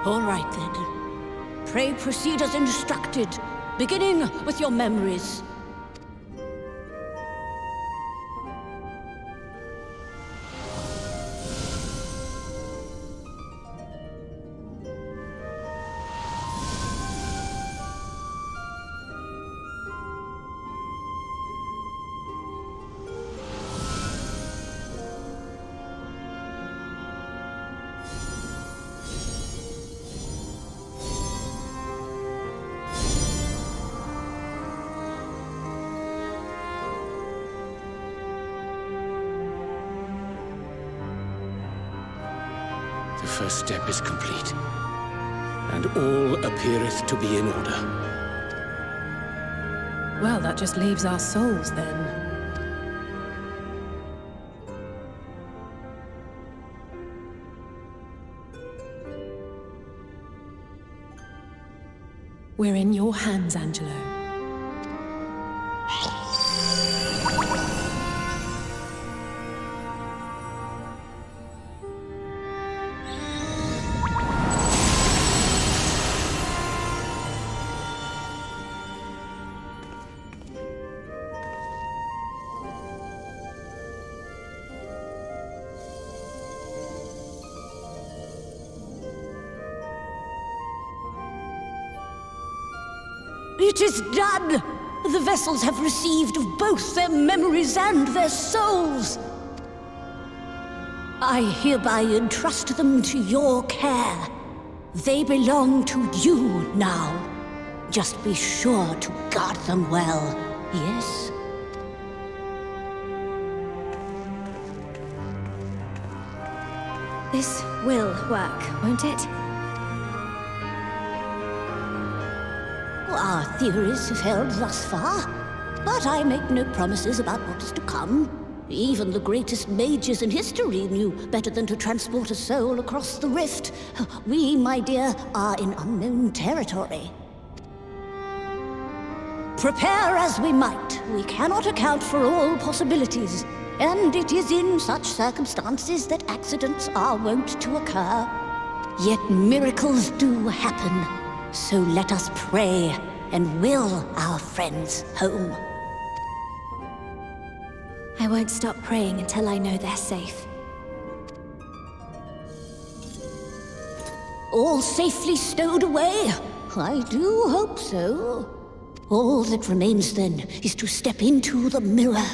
All right then. Pray proceed as instructed, beginning with your memories. The first step is complete, and all appeareth to be in order. Well, that just leaves our souls, then. We're in your hands, Angelo. It is done! The vessels have received of both their memories and their souls. I hereby entrust them to your care. They belong to you now. Just be sure to guard them well, yes? This will work, won't it? Our theories have held thus far, but I make no promises about what is to come. Even the greatest mages in history knew better than to transport a soul across the rift. We, my dear, are in unknown territory. Prepare as we might, we cannot account for all possibilities, and it is in such circumstances that accidents are wont to occur. Yet miracles do happen. So let us pray and will our friends home. I won't stop praying until I know they're safe. All safely stowed away? I do hope so. All that remains then is to step into the mirror.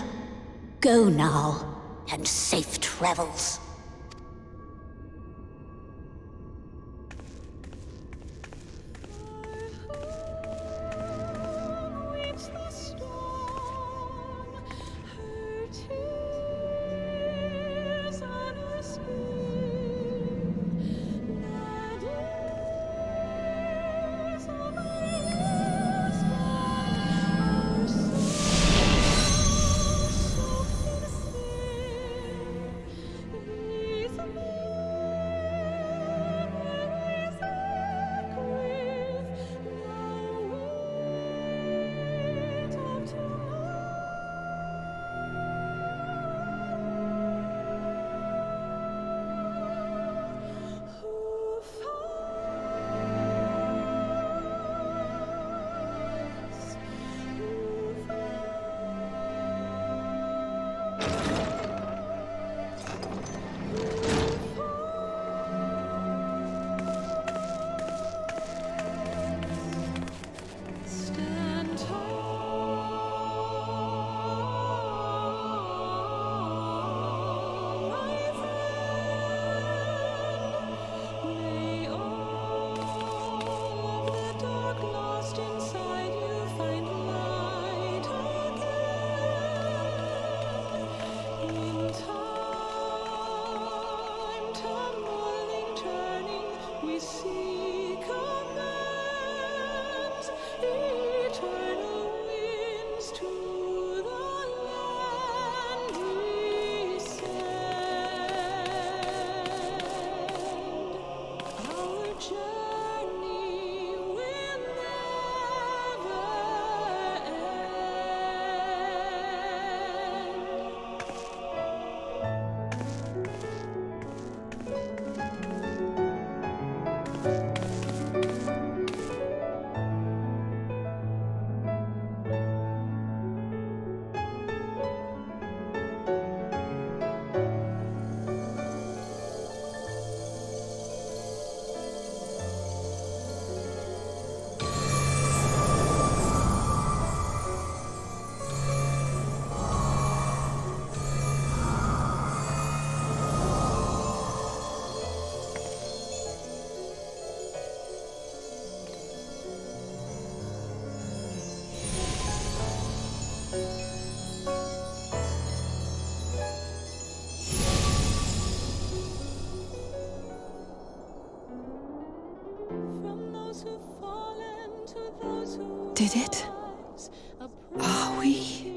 Go now, and safe travels. Did it? Are we?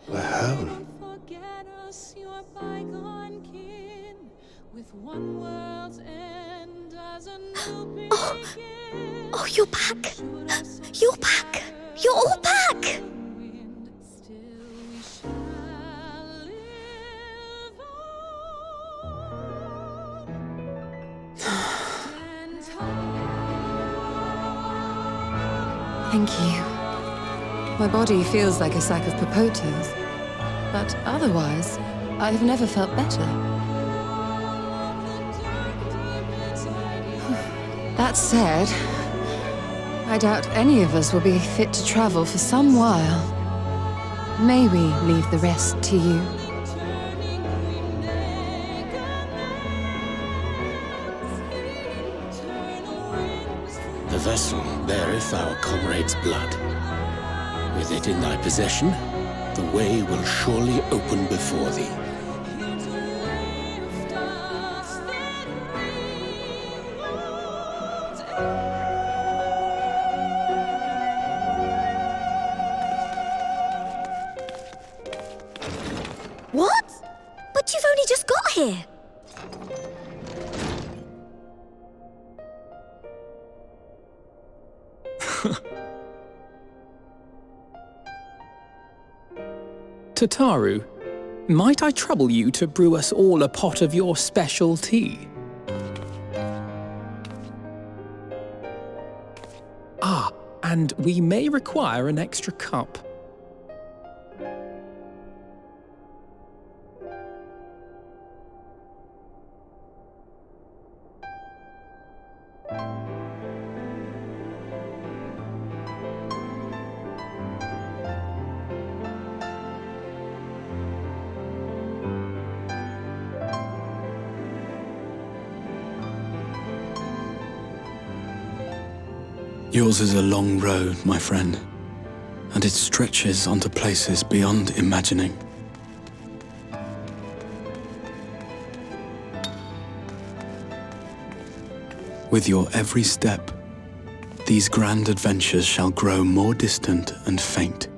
We're home. Oh, you're back! You're back! You're all back! Thank you. My body feels like a sack of popotas, but otherwise, I've never felt better. That said, I doubt any of us will be fit to travel for some while. May we leave the rest to you? The vessel beareth our comrade's blood. With it in thy possession, the way will surely open before thee. What? But you've only just got here. Tataru, might I trouble you to brew us all a pot of your special tea? Ah, and we may require an extra cup. Yours is a long road, my friend, and it stretches onto places beyond imagining. With your every step, these grand adventures shall grow more distant and faint.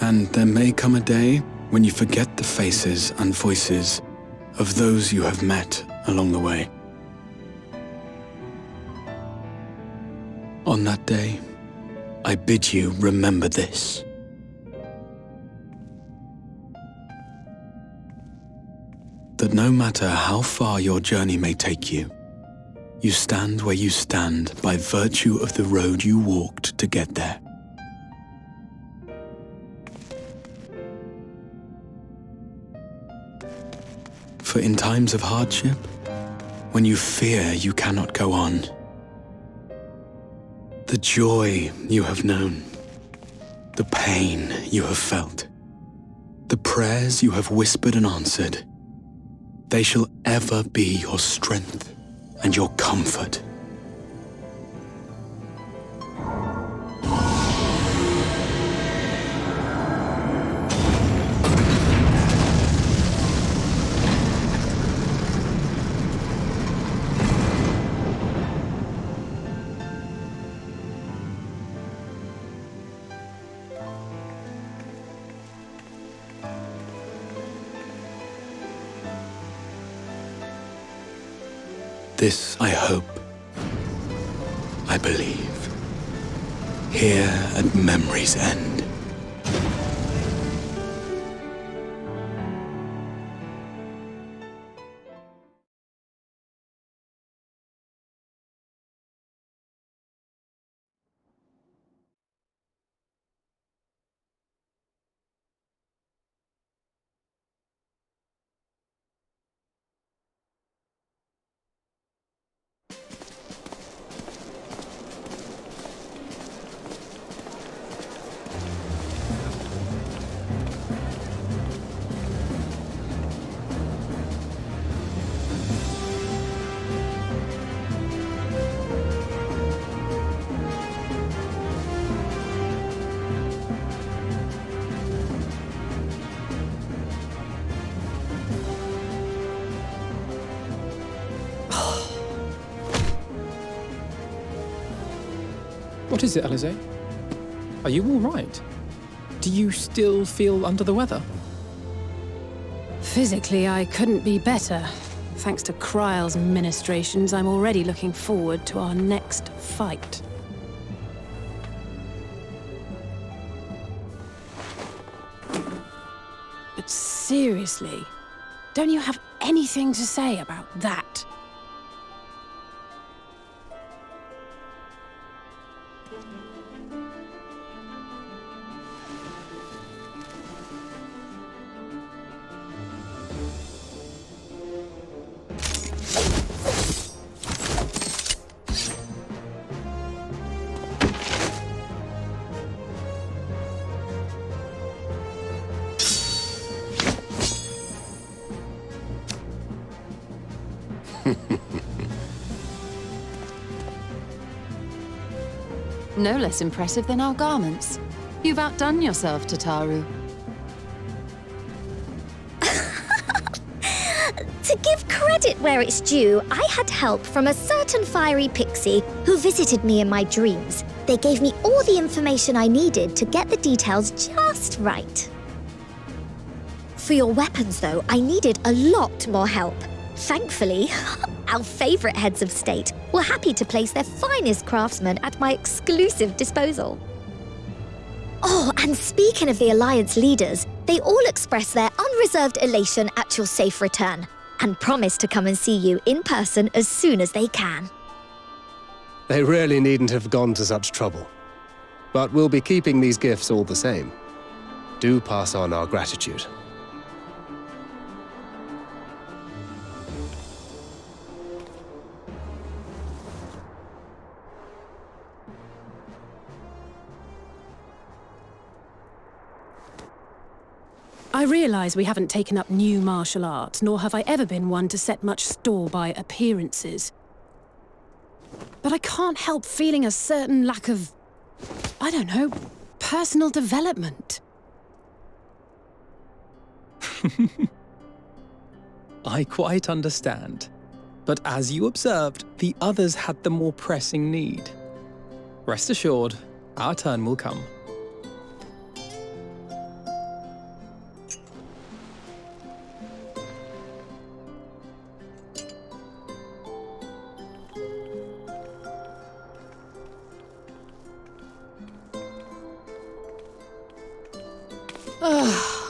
And there may come a day when you forget the faces and voices of those you have met along the way. On that day, I bid you remember this. That no matter how far your journey may take you, you stand where you stand by virtue of the road you walked to get there. For in times of hardship, when you fear you cannot go on, the joy you have known, the pain you have felt, the prayers you have whispered and answered, they shall ever be your strength and your comfort. This I hope. I believe. Here at memory's end. What is it, Alize? Are you all right? Do you still feel under the weather? Physically, I couldn't be better. Thanks to Kryle's ministrations, I'm already looking forward to our next fight. But seriously, don't you have anything to say about that? No less impressive than our garments. You've outdone yourself, Tataru. To give credit where it's due, I had help from a certain fiery pixie who visited me in my dreams. They gave me all the information I needed to get the details just right. For your weapons, though, I needed a lot more help. Thankfully, our favorite heads of state were happy to place their finest craftsmen at my exclusive disposal. Oh, and speaking of the Alliance leaders, they all expressed their unreserved elation at your safe return and promise to come and see you in person as soon as they can. They really needn't have gone to such trouble. But we'll be keeping these gifts all the same. Do pass on our gratitude. I realise we haven't taken up new martial arts, nor have I ever been one to set much store by appearances. But I can't help feeling a certain lack of, I don't know, personal development. I quite understand. But as you observed, the others had the more pressing need. Rest assured, our turn will come.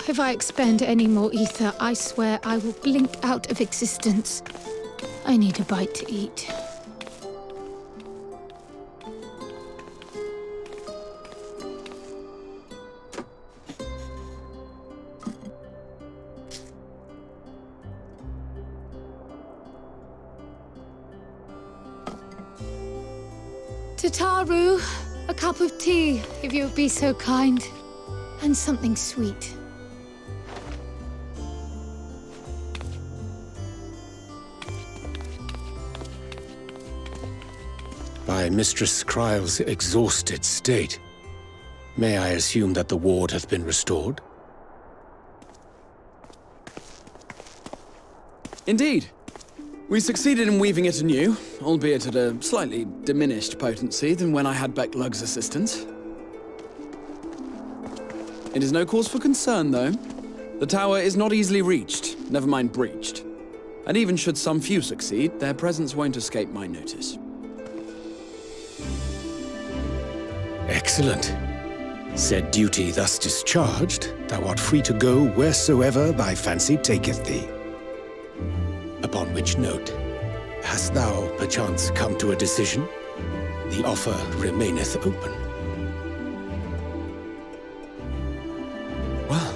If I expend any more ether, I swear I will blink out of existence. I need a bite to eat. Tataru, a cup of tea, if you would be so kind. And something sweet. By Mistress Kryle's exhausted state, may I assume that the ward hath been restored? Indeed. We succeeded in weaving it anew, albeit at a slightly diminished potency than when I had Becklug's assistance. It is no cause for concern, though. The tower is not easily reached, never mind breached. And even should some few succeed, their presence won't escape my notice. Excellent. Said duty thus discharged, thou art free to go wheresoever thy fancy taketh thee. Upon which note, hast thou perchance come to a decision? The offer remaineth open. Well,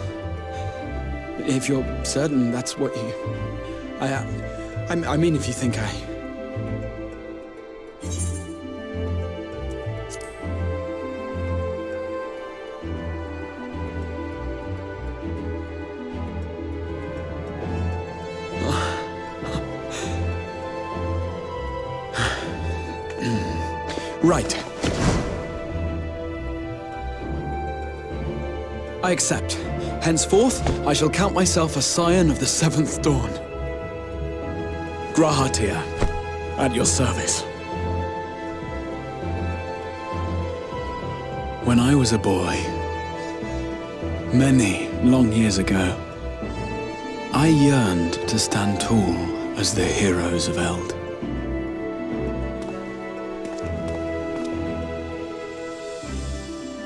if you're certain that's what you... I mean, if you think I... Right. I accept. Henceforth, I shall count myself a scion of the Seventh Dawn. Grahatir, at your service. When I was a boy, many long years ago, I yearned to stand tall as the heroes of Eld.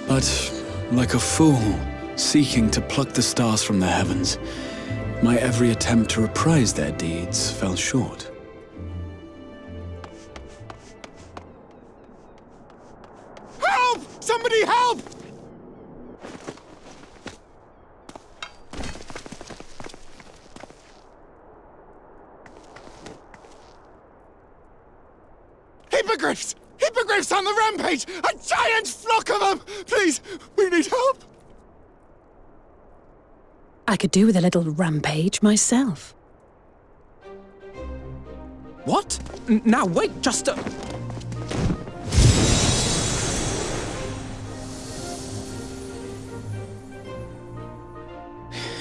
But, like a fool seeking to pluck the stars from the heavens, my every attempt to reprise their deeds fell short. Help! Somebody help! Hippogriffs! Hippogriffs on the rampage! A giant flock of them! Please, we need help! I could do with a little rampage myself. What? Now wait, just a...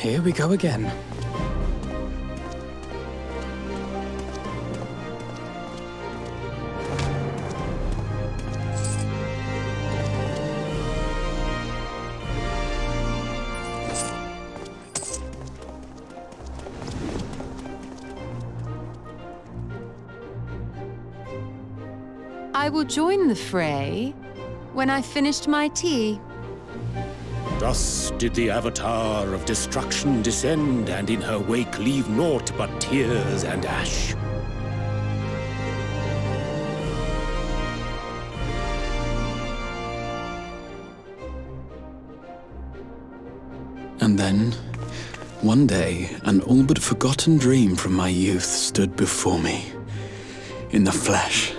Here we go again. I will join the fray when I've finished my tea. Thus did the Avatar of Destruction descend, and in her wake leave naught but tears and ash. And then, one day, an all but forgotten dream from my youth stood before me, in the flesh.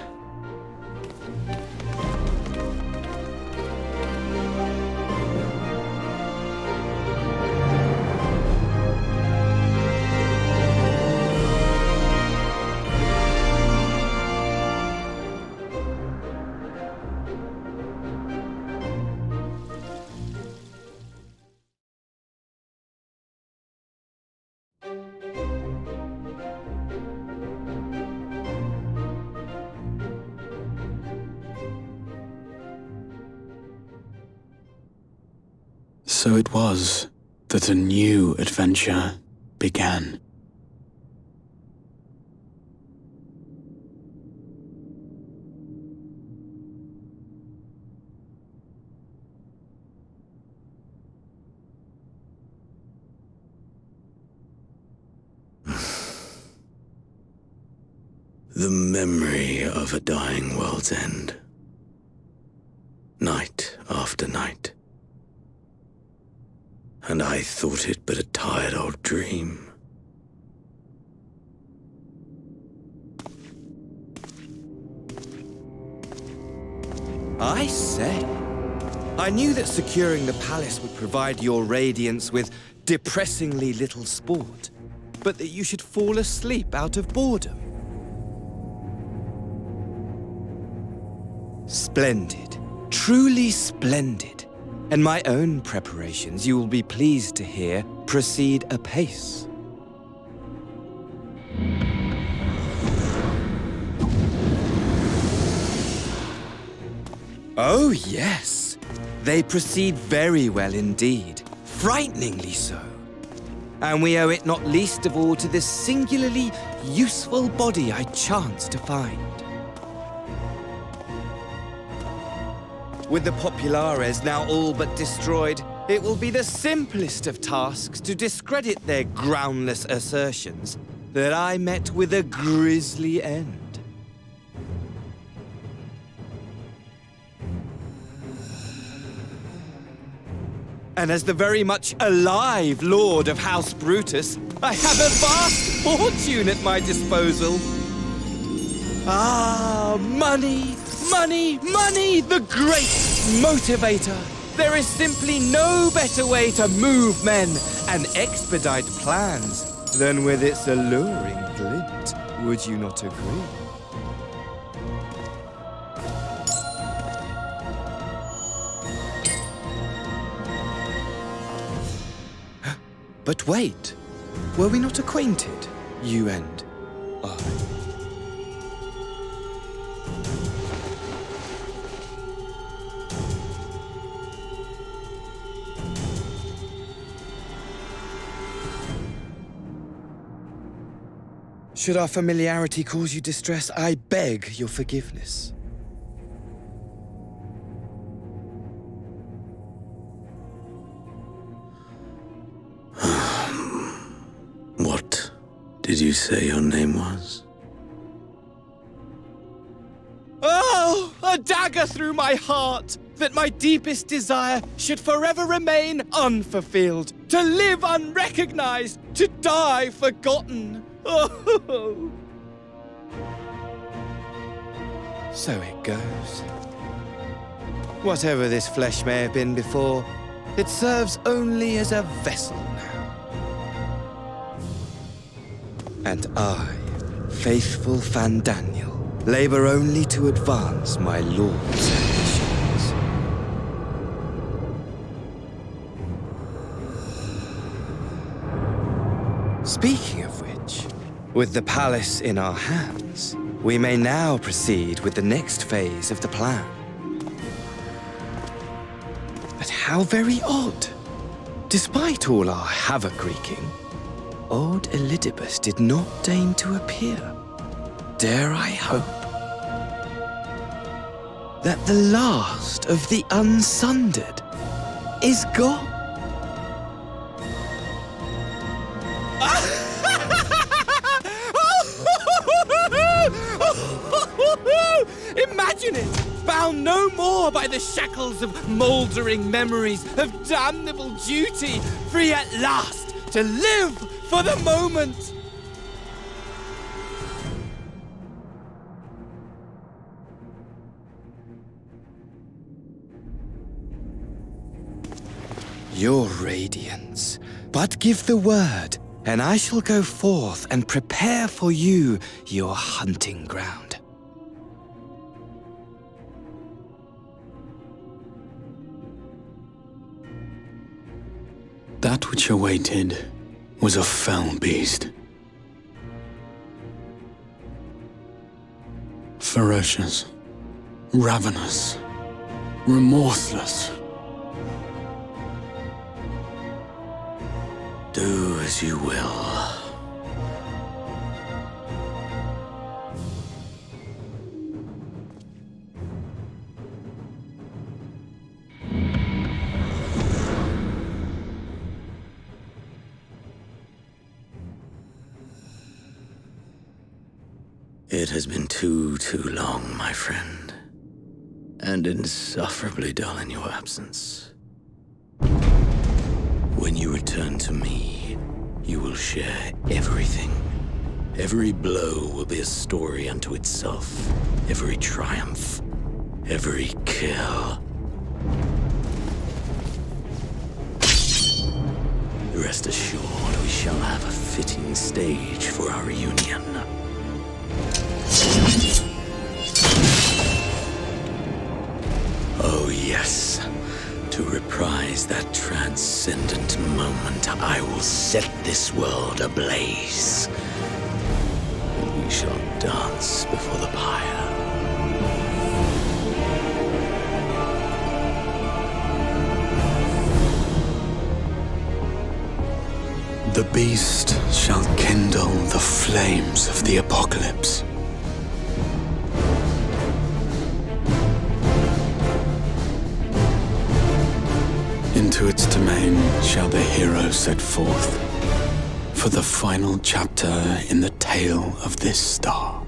So it was that a new adventure began. The memory of a dying world's end. Night after night. And I thought it but a tired old dream. I say, I knew that securing the palace would provide your radiance with depressingly little sport, but that you should fall asleep out of boredom. Splendid, truly splendid. And my own preparations, you will be pleased to hear, proceed apace. Oh, yes. They proceed very well indeed. Frighteningly so. and we owe it not least of all to this singularly useful body I chanced to find. With the Populares now all but destroyed, it will be the simplest of tasks to discredit their groundless assertions that I met with a grisly end. And as the very much alive Lord of House Brutus, I have a vast fortune at my disposal. Ah, money, money, money, the great motivator. There is simply no better way to move men and expedite plans than with its alluring glint. Would you not agree? But wait, were we not acquainted, you and I? Should our familiarity cause you distress, I beg your forgiveness. What did you say your name was? Oh, a dagger through my heart, that my deepest desire should forever remain unfulfilled, to live unrecognized, to die forgotten. Oh. So it goes. Whatever this flesh may have been before, it serves only as a vessel now. And I, faithful Fandaniel, labor only to advance my lord's ambitions. Speaking of which, with the palace in our hands, we may now proceed with the next phase of the plan. But how very odd. Despite all our havoc-wreaking, old Elidibus did not deign to appear. Dare I hope that the last of the unsundered is gone? Imagine it! Bound no more by the shackles of mouldering memories of damnable duty, free at last to live for the moment! Your radiance. But give the word, and I shall go forth and prepare for you your hunting ground. That which awaited was a fell beast. Ferocious, ravenous, remorseless. Do as you will. It has been too long, my friend, and insufferably dull in your absence. When you return to me, you will share everything. Every blow will be a story unto itself. Every triumph, every kill. Rest assured, we shall have a fitting stage for our reunion. Oh yes, to reprise that transcendent moment, I will set this world ablaze. And we shall dance before the pyre. The beast shall kindle the flames of the apocalypse. Into its domain shall the hero set forth for the final chapter in the tale of this star.